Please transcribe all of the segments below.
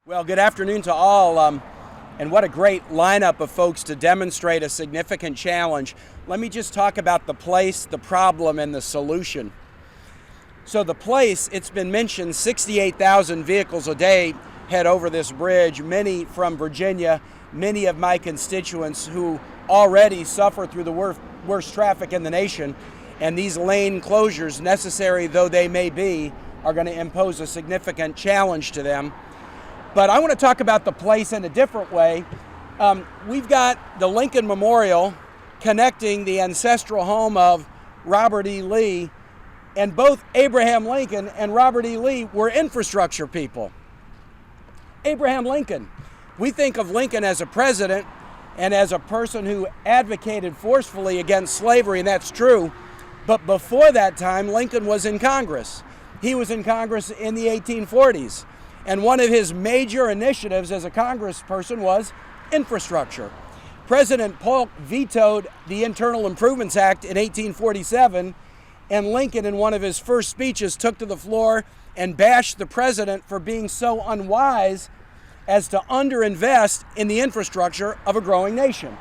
Well, good afternoon to all, and what a great lineup of folks to demonstrate a significant challenge. Let me just talk about the place, the problem, and the solution. So the place, it's been mentioned, 68,000 vehicles a day head over this bridge, many from Virginia, many of my constituents who already suffer through the worst traffic in the nation, and these lane closures, necessary though they may be, are going to impose a significant challenge to them. But I want to talk about the place in a different way. We've got the Lincoln Memorial connecting the ancestral home of Robert E. Lee, and both Abraham Lincoln and Robert E. Lee were infrastructure people. Abraham Lincoln, we think of Lincoln as a president and as a person who advocated forcefully against slavery, and that's true. But before that time, Lincoln was in Congress. He was in Congress in the 1840s. And one of his major initiatives as a congressperson was infrastructure. President Polk vetoed the Internal Improvements Act in 1847, and Lincoln, in one of his first speeches, took to the floor and bashed the president for being so unwise as to underinvest in the infrastructure of a growing nation.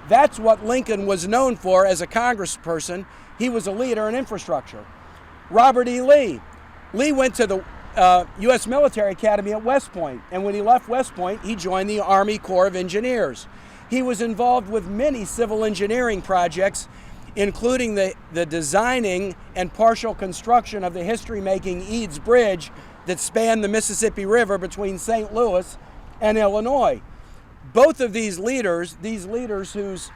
That's what Lincoln was known for as a congressperson. He was a leader in infrastructure. Robert E. Lee. Lee went to the U.S. Military Academy at West Point, and when he left West Point, he joined the Army Corps of Engineers. He was involved with many civil engineering projects, including the designing and partial construction of the history-making Eads Bridge that spanned the Mississippi River between St. Louis and Illinois. Both of these leaders whose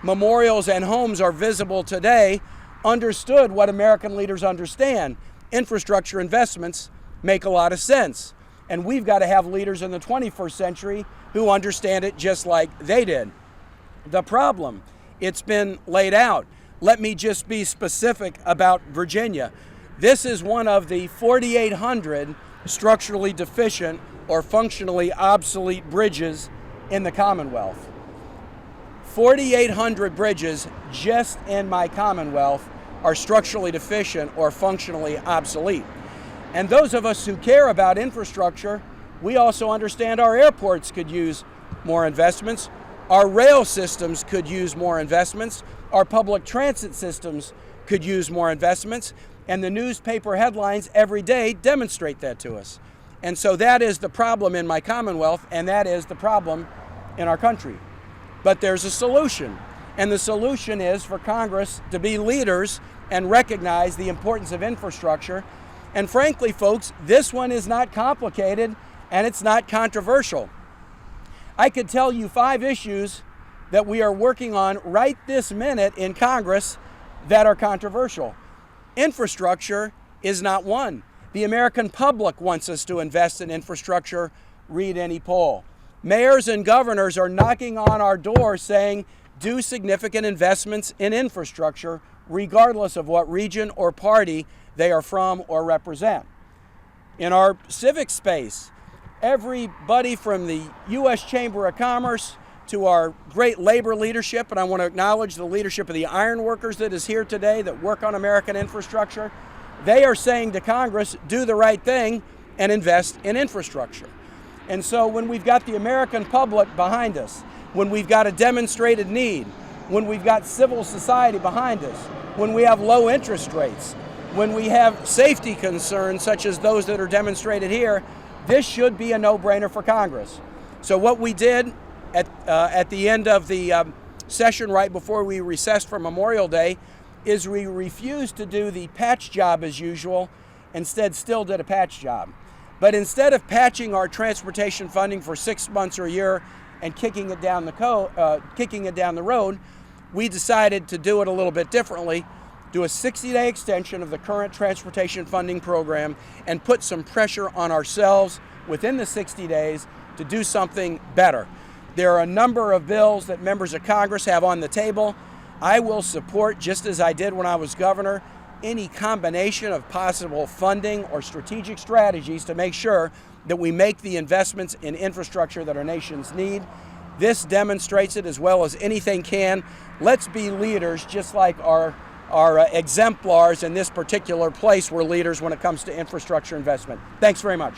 memorials and homes are visible today, understood what American leaders understand. Infrastructure investments make a lot of sense. And we've got to have leaders in the 21st century who understand it just like they did. The problem, it's been laid out. Let me just be specific about Virginia. This is one of the 4,800 structurally deficient or functionally obsolete bridges in the Commonwealth. 4,800 bridges just in my Commonwealth are structurally deficient or functionally obsolete. And those of us who care about infrastructure, we also understand our airports could use more investments, our rail systems could use more investments, our public transit systems could use more investments, and the newspaper headlines every day demonstrate that to us. And so that is the problem in my Commonwealth, and that is the problem in our country. But there's a solution, and the solution is for Congress to be leaders and recognize the importance of infrastructure. And frankly, folks, this one is not complicated and it's not controversial. I could tell you 5 issues that we are working on right this minute in Congress that are controversial. Infrastructure is not one. The American public wants us to invest in infrastructure, read any poll. Mayors and governors are knocking on our door saying, do significant investments in infrastructure, regardless of what region or party they are from or represent. In our civic space, everybody from the U.S. Chamber of Commerce to our great labor leadership, and I want to acknowledge the leadership of the iron workers that is here today that work on American infrastructure, they are saying to Congress, do the right thing and invest in infrastructure. And so when we've got the American public behind us, when we've got a demonstrated need, when we've got civil society behind us, when we have low interest rates, when we have safety concerns such as those that are demonstrated here, this should be a no-brainer for Congress. So what we did at the end of the session right before we recessed for Memorial Day is we refused to do the patch job as usual, instead still did a patch job. But instead of patching our transportation funding for 6 months or a year and kicking it down the road, we decided to do it a little bit differently, do a 60-day extension of the current transportation funding program and put some pressure on ourselves within the 60 days to do something better. There are a number of bills that members of Congress have on the table. I will support, just as I did when I was governor, any combination of possible funding or strategic strategies to make sure that we make the investments in infrastructure that our nations need. This demonstrates it as well as anything can. Let's be leaders just like our exemplars in this particular place were leaders when it comes to infrastructure investment. Thanks very much.